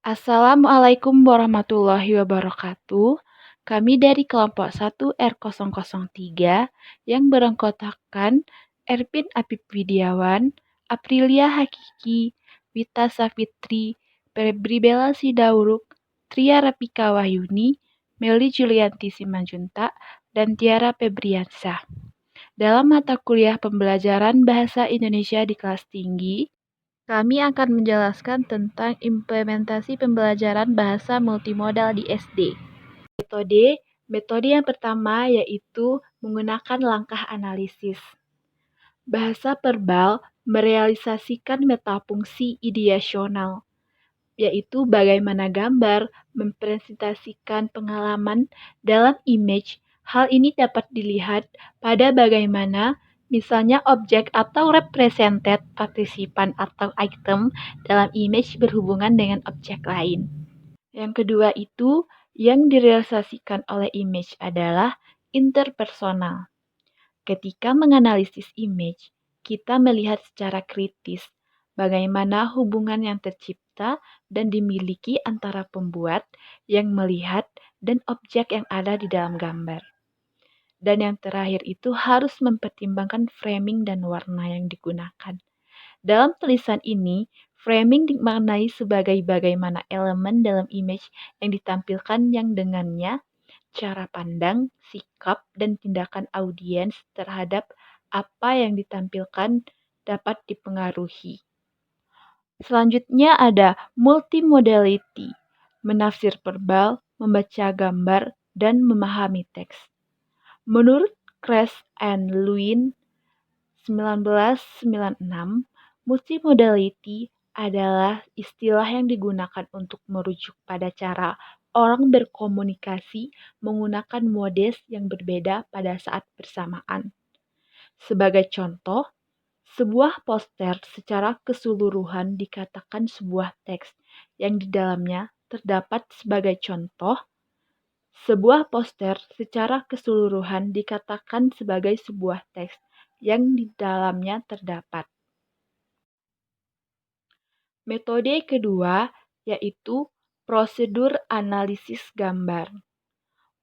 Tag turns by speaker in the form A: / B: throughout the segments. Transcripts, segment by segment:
A: Assalamualaikum warahmatullahi wabarakatuh. Kami dari kelompok 1R003 yang beranggotakan Erpin Apip Widiawan, Aprilia Hakiki, Wita Safitri, Febri Bella Sidauruk, Tria Rapika Wahyuni, Meli Julianti Simanjuntak, dan Tiara Febriansah. Dalam mata kuliah pembelajaran Bahasa Indonesia di kelas tinggi, kami akan menjelaskan tentang implementasi pembelajaran bahasa multimodal di SD. Metode yang pertama yaitu menggunakan langkah analisis. Bahasa verbal merealisasikan metafungsi ideasional, yaitu bagaimana gambar mempresentasikan pengalaman dalam image. Hal ini dapat dilihat pada bagaimana misalnya objek atau represented partisipan atau item dalam image berhubungan dengan objek lain. Yang kedua itu, yang direalisasikan oleh image adalah interpersonal. Ketika menganalisis image, kita melihat secara kritis bagaimana hubungan yang tercipta dan dimiliki antara pembuat yang melihat dan objek yang ada di dalam gambar. Dan yang terakhir itu harus mempertimbangkan framing dan warna yang digunakan. Dalam tulisan ini, framing dimaknai sebagai bagaimana elemen dalam image yang ditampilkan yang dengannya cara pandang, sikap, dan tindakan audiens terhadap apa yang ditampilkan dapat dipengaruhi. Selanjutnya ada multimodality, menafsir verbal, membaca gambar, dan memahami teks. Menurut Kress and Lewin 1996, multimodality adalah istilah yang digunakan untuk merujuk pada cara orang berkomunikasi menggunakan modes yang berbeda pada saat bersamaan. Sebagai contoh, sebuah poster secara keseluruhan dikatakan sebuah teks yang di dalamnya terdapat sebagai contoh. Sebuah poster secara keseluruhan dikatakan sebagai sebuah teks yang di dalamnya terdapat. Metode kedua yaitu prosedur analisis gambar.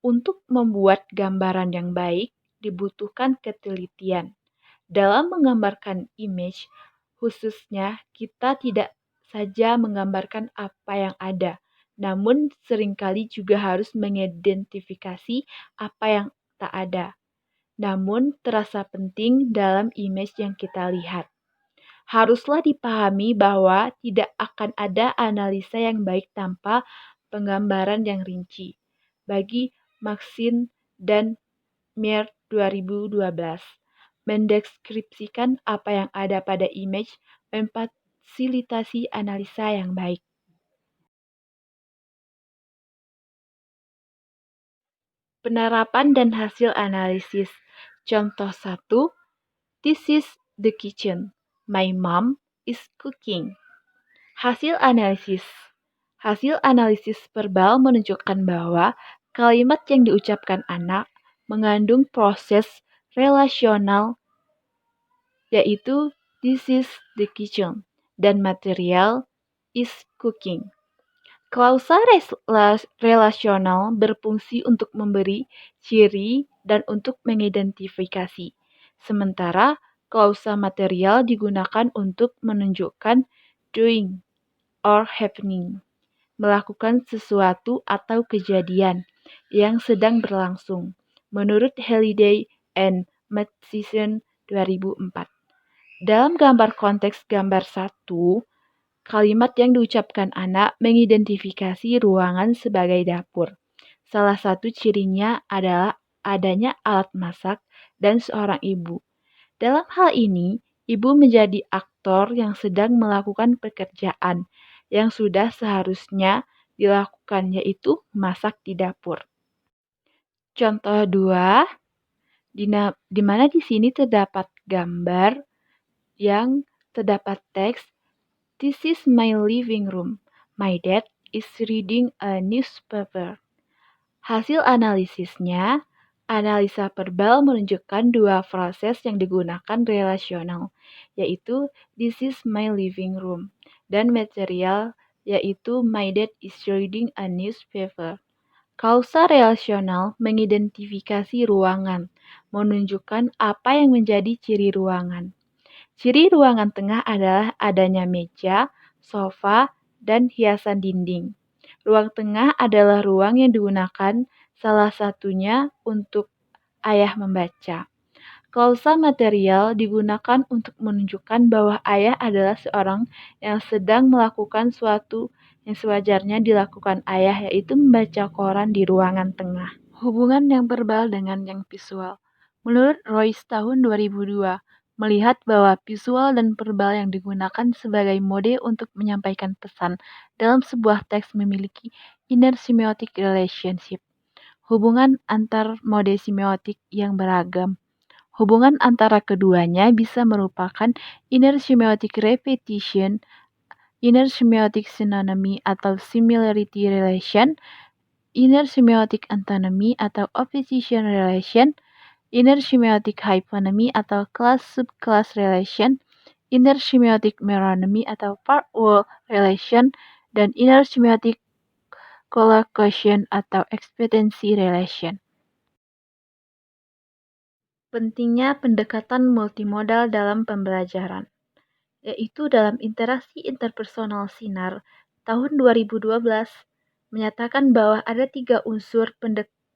A: Untuk membuat gambaran yang baik dibutuhkan ketelitian. Dalam menggambarkan image, khususnya kita tidak saja menggambarkan apa yang ada, namun seringkali juga harus mengidentifikasi apa yang tak ada. Namun terasa penting dalam image yang kita lihat. Haruslah dipahami bahwa tidak akan ada analisa yang baik tanpa penggambaran yang rinci. Bagi Maxine dan Meyer 2012, mendeskripsikan apa yang ada pada image memfasilitasi analisa yang baik. Penerapan dan hasil analisis. Contoh 1, this is the kitchen. My mom is cooking. Hasil analisis. Hasil analisis verbal menunjukkan bahwa kalimat yang diucapkan anak mengandung proses relasional, yaitu this is the kitchen, dan material is cooking. Klausa relasional berfungsi untuk memberi ciri dan untuk mengidentifikasi. Sementara klausa material digunakan untuk menunjukkan doing or happening, melakukan sesuatu atau kejadian yang sedang berlangsung, menurut Halliday and Matheson 2004. Dalam gambar konteks gambar 1, kalimat yang diucapkan anak mengidentifikasi ruangan sebagai dapur. Salah satu cirinya adalah adanya alat masak dan seorang ibu. Dalam hal ini, ibu menjadi aktor yang sedang melakukan pekerjaan yang sudah seharusnya dilakukan, yaitu memasak di dapur. Contoh 2, di mana di sini terdapat gambar yang terdapat teks, this is my living room. My dad is reading a newspaper. Hasil analisisnya, analisa verbal menunjukkan dua proses yang digunakan relasional, yaitu this is my living room dan material yaitu My dad is reading a newspaper. Klausa relasional mengidentifikasi ruangan, menunjukkan apa yang menjadi ciri ruangan. Ciri ruangan tengah adalah adanya meja, sofa, dan hiasan dinding. Ruang tengah adalah ruang yang digunakan salah satunya untuk ayah membaca. Klausa material digunakan untuk menunjukkan bahwa ayah adalah seorang yang sedang melakukan suatu yang sewajarnya dilakukan ayah, yaitu membaca koran di ruangan tengah. Hubungan yang verbal dengan yang visual. Menurut Royce tahun 2002, melihat bahwa visual dan verbal yang digunakan sebagai mode untuk menyampaikan pesan dalam sebuah teks memiliki inner semiotic relationship. Hubungan antar mode semiotik yang beragam. Hubungan antara keduanya bisa merupakan inner semiotic repetition, inner semiotic synonymy atau similarity relation, inner semiotic antonymy atau opposition relation, inner semiotic hyponymy atau class-subclass relation, inner semiotic meronymy atau part-whole relation, dan inner semiotic collocation atau expectancy relation. Pentingnya pendekatan multimodal dalam pembelajaran, yaitu dalam interaksi interpersonal SINAR tahun 2012 menyatakan bahwa ada 3 unsur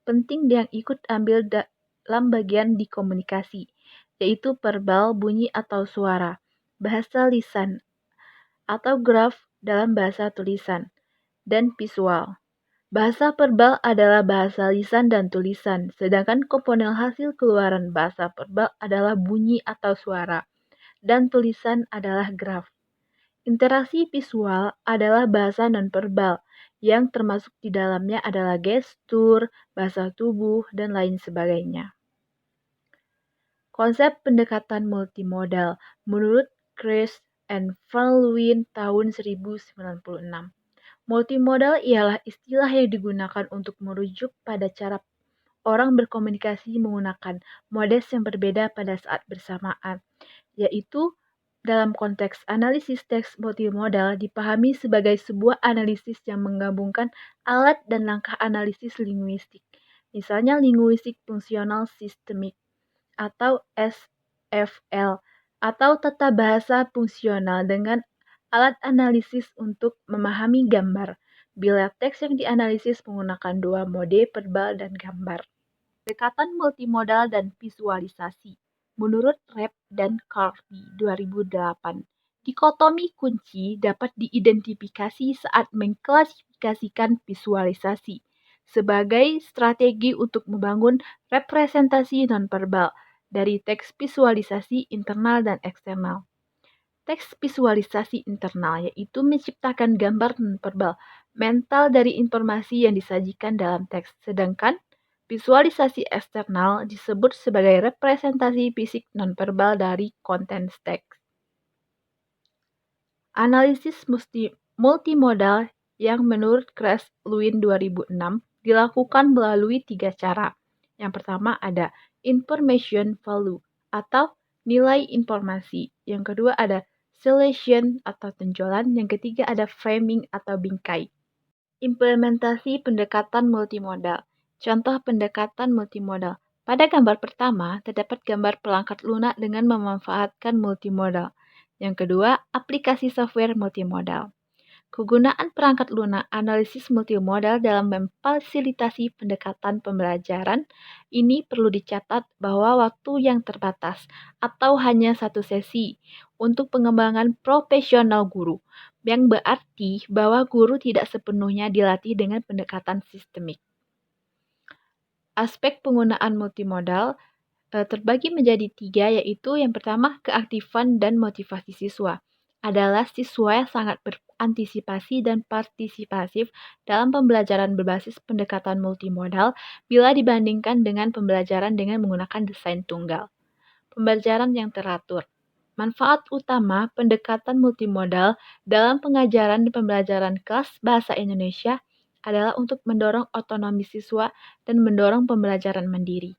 A: penting yang ikut ambil dalam bagian di komunikasi, yaitu verbal, bunyi atau suara, bahasa lisan atau graf dalam bahasa tulisan, dan visual. Bahasa verbal adalah bahasa lisan dan tulisan, sedangkan komponen hasil keluaran bahasa verbal adalah bunyi atau suara, dan tulisan adalah graf. Interaksi visual adalah bahasa nonverbal, yang termasuk di dalamnya adalah gestur, bahasa tubuh, dan lain sebagainya. Konsep pendekatan multimodal menurut Kress and Van Leeuwen tahun 1996. Multimodal ialah istilah yang digunakan untuk merujuk pada cara orang berkomunikasi menggunakan modes yang berbeda pada saat bersamaan, yaitu dalam konteks analisis teks multimodal dipahami sebagai sebuah analisis yang menggabungkan alat dan langkah analisis linguistik, misalnya linguistik fungsional sistemik atau SFL, atau tata bahasa fungsional dengan alat analisis untuk memahami gambar, bila teks yang dianalisis menggunakan 2 mode verbal dan gambar. Pendekatan multimodal dan visualisasi. Menurut Rep dan Carvey 2008, dikotomi kunci dapat diidentifikasi saat mengklasifikasikan visualisasi sebagai strategi untuk membangun representasi nonverbal dari teks visualisasi internal dan eksternal. Teks visualisasi internal yaitu menciptakan gambar nonverbal mental dari informasi yang disajikan dalam teks, sedangkan visualisasi eksternal disebut sebagai representasi fisik nonverbal dari konten teks. Analisis multimodal yang menurut Kress Lewin 2006 dilakukan melalui 3 cara. Yang pertama ada information value atau nilai informasi. Yang kedua ada selection atau tenjolan. Yang ketiga ada framing atau bingkai. Implementasi pendekatan multimodal. Contoh pendekatan multimodal. Pada gambar pertama, terdapat gambar perangkat lunak dengan memanfaatkan multimodal. Yang kedua, aplikasi software multimodal. Kegunaan perangkat lunak analisis multimodal dalam memfasilitasi pendekatan pembelajaran ini perlu dicatat bahwa waktu yang terbatas atau hanya 1 sesi untuk pengembangan profesional guru, yang berarti bahwa guru tidak sepenuhnya dilatih dengan pendekatan sistemik. Aspek penggunaan multimodal terbagi menjadi 3, yaitu yang pertama keaktifan dan motivasi siswa. Adalah siswa yang sangat berantisipasi dan partisipasif dalam pembelajaran berbasis pendekatan multimodal bila dibandingkan dengan pembelajaran dengan menggunakan desain tunggal. Pembelajaran yang teratur. Manfaat utama pendekatan multimodal dalam pengajaran dan pembelajaran kelas bahasa Indonesia adalah untuk mendorong otonomi siswa dan mendorong pembelajaran mandiri.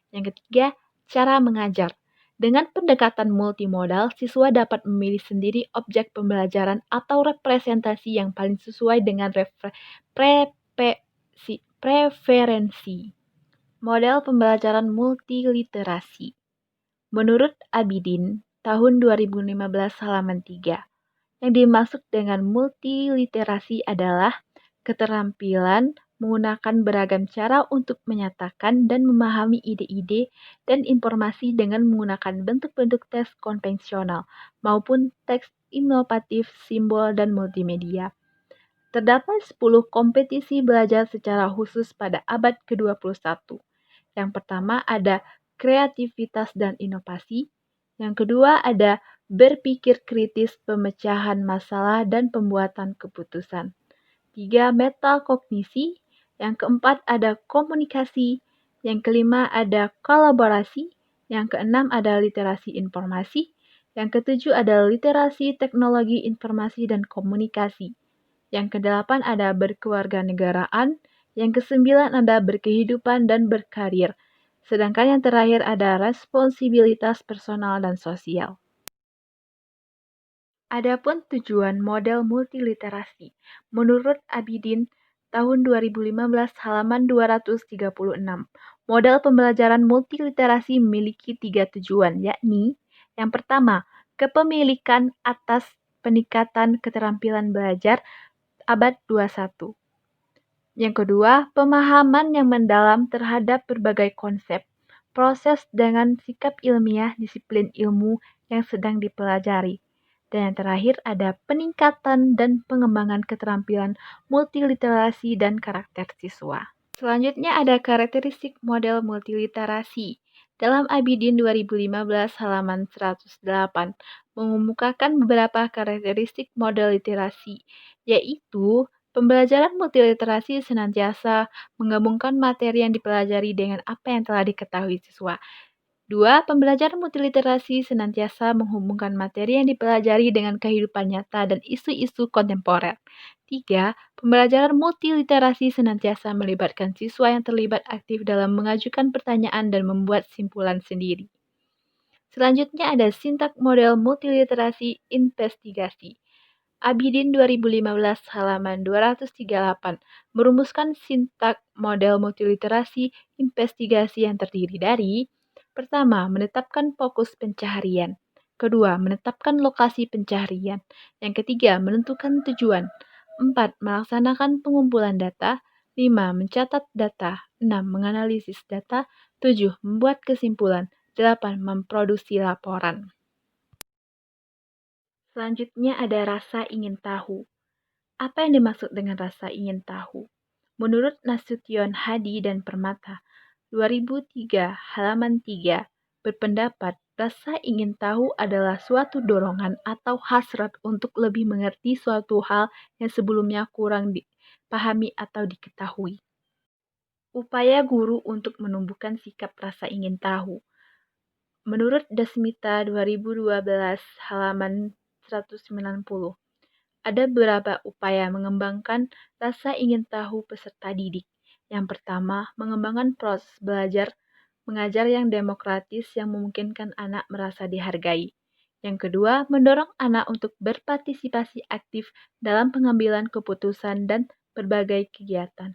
A: Yang ketiga, cara mengajar. Dengan pendekatan multimodal, siswa dapat memilih sendiri objek pembelajaran atau representasi yang paling sesuai dengan preferensi. Model pembelajaran multiliterasi. Menurut Abidin, tahun 2015 halaman 3, yang dimaksud dengan multiliterasi adalah keterampilan menggunakan beragam cara untuk menyatakan dan memahami ide-ide dan informasi dengan menggunakan bentuk-bentuk teks konvensional maupun teks inovatif, simbol, dan multimedia. Terdapat 10 kompetisi belajar secara khusus pada abad ke-21. Yang pertama ada kreativitas dan inovasi. Yang kedua ada berpikir kritis, pemecahan masalah, dan pembuatan keputusan. 3. Metakognisi. Yang keempat ada komunikasi. Yang kelima ada kolaborasi. Yang keenam ada literasi informasi. Yang ketujuh ada literasi teknologi informasi dan komunikasi. Yang kedelapan ada berkewarganegaraan. Yang kesembilan ada berkehidupan dan berkarir. Sedangkan yang terakhir ada responsibilitas personal dan sosial. Adapun tujuan model multiliterasi, menurut Abidin tahun 2015 halaman 236, model pembelajaran multiliterasi memiliki 3 tujuan, yakni yang pertama, kepemilikan atas peningkatan keterampilan belajar abad 21. Yang kedua, pemahaman yang mendalam terhadap berbagai konsep, proses dengan sikap ilmiah disiplin ilmu yang sedang dipelajari. Dan yang terakhir ada peningkatan dan pengembangan keterampilan multiliterasi dan karakter siswa. Selanjutnya ada karakteristik model multiliterasi. Dalam Abidin 2015 halaman 108 mengemukakan beberapa karakteristik model literasi, yaitu pembelajaran multiliterasi senantiasa menggabungkan materi yang dipelajari dengan apa yang telah diketahui siswa. 2. Pembelajaran multiliterasi senantiasa menghubungkan materi yang dipelajari dengan kehidupan nyata dan isu-isu kontemporer. 3. Pembelajaran multiliterasi senantiasa melibatkan siswa yang terlibat aktif dalam mengajukan pertanyaan dan membuat simpulan sendiri. Selanjutnya ada sintak model multiliterasi investigasi. Abidin 2015 halaman 238 merumuskan sintak model multiliterasi investigasi yang terdiri dari: pertama, menetapkan fokus pencaharian. Kedua, menetapkan lokasi pencaharian. Yang ketiga, menentukan tujuan. 4. Melaksanakan pengumpulan data. 5. Mencatat data. 6. Menganalisis data. 7. Membuat kesimpulan. 8. Memproduksi laporan. Selanjutnya ada rasa ingin tahu. Apa yang dimaksud dengan rasa ingin tahu? Menurut Nasution Hadi dan Permata, 2003 halaman 3, berpendapat rasa ingin tahu adalah suatu dorongan atau hasrat untuk lebih mengerti suatu hal yang sebelumnya kurang dipahami atau diketahui. Upaya guru untuk menumbuhkan sikap rasa ingin tahu. Menurut Dasmita 2012 halaman 190, ada beberapa upaya mengembangkan rasa ingin tahu peserta didik. Yang pertama, mengembangkan proses belajar mengajar yang demokratis yang memungkinkan anak merasa dihargai. Yang kedua, mendorong anak untuk berpartisipasi aktif dalam pengambilan keputusan dan berbagai kegiatan.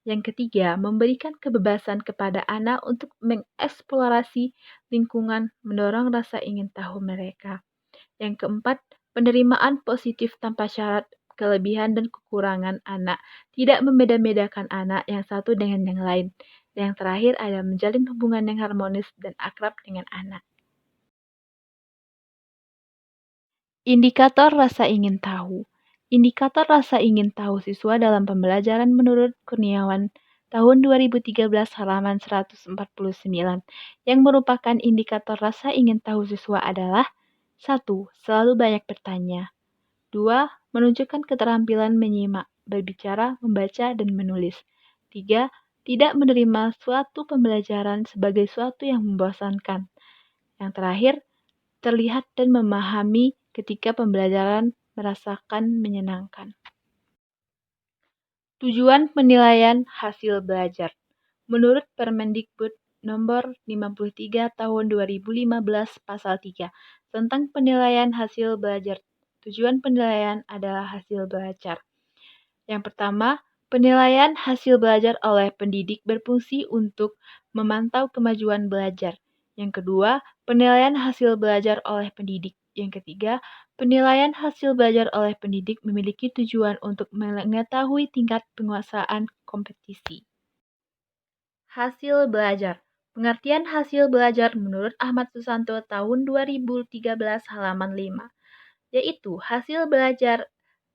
A: Yang ketiga, memberikan kebebasan kepada anak untuk mengeksplorasi lingkungan, mendorong rasa ingin tahu mereka. Yang keempat, penerimaan positif tanpa syarat kelebihan dan kekurangan anak, tidak membeda-bedakan anak yang satu dengan yang lain. Yang terakhir ada menjalin hubungan yang harmonis dan akrab dengan anak. Indikator rasa ingin tahu. Indikator rasa ingin tahu siswa dalam pembelajaran menurut Kurniawan tahun 2013 halaman 149 yang merupakan indikator rasa ingin tahu siswa adalah: 1. Selalu banyak bertanya. 2. Menunjukkan keterampilan menyimak, berbicara, membaca, dan menulis. 3. Tidak menerima suatu pembelajaran sebagai suatu yang membosankan. Yang terakhir, terlihat dan memahami ketika pembelajaran merasakan menyenangkan. Tujuan penilaian hasil belajar. Menurut Permendikbud Nomor 53 Tahun 2015 Pasal 3 tentang penilaian hasil belajar. Tujuan penilaian adalah hasil belajar. Yang pertama, penilaian hasil belajar oleh pendidik berfungsi untuk memantau kemajuan belajar. Yang kedua, penilaian hasil belajar oleh pendidik. Yang ketiga, penilaian hasil belajar oleh pendidik memiliki tujuan untuk mengetahui tingkat penguasaan kompetisi. Hasil belajar. Pengertian hasil belajar menurut Ahmad Susanto tahun 2013 halaman 5, yaitu hasil belajar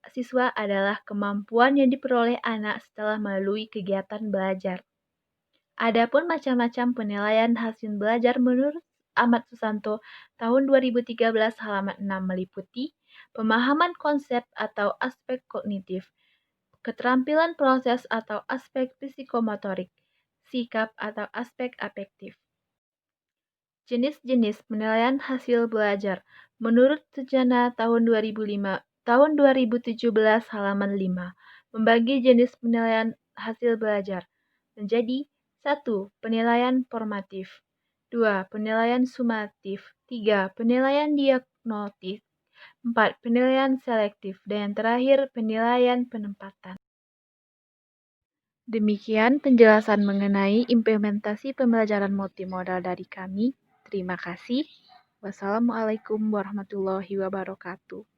A: siswa adalah kemampuan yang diperoleh anak setelah melalui kegiatan belajar. Adapun macam-macam penilaian hasil belajar menurut Ahmad Susanto tahun 2013 halaman 6 meliputi pemahaman konsep atau aspek kognitif, keterampilan proses atau aspek psikomotorik, sikap atau aspek afektif. Jenis-jenis penilaian hasil belajar menurut Sujana tahun 2017 halaman 5 membagi jenis penilaian hasil belajar menjadi 1. Penilaian formatif, 2. Penilaian sumatif, 3. Penilaian diagnostik, 4. Penilaian selektif, dan yang terakhir penilaian penempatan. Demikian penjelasan mengenai implementasi pembelajaran multimodal dari kami. Terima kasih. Wassalamualaikum warahmatullahi wabarakatuh.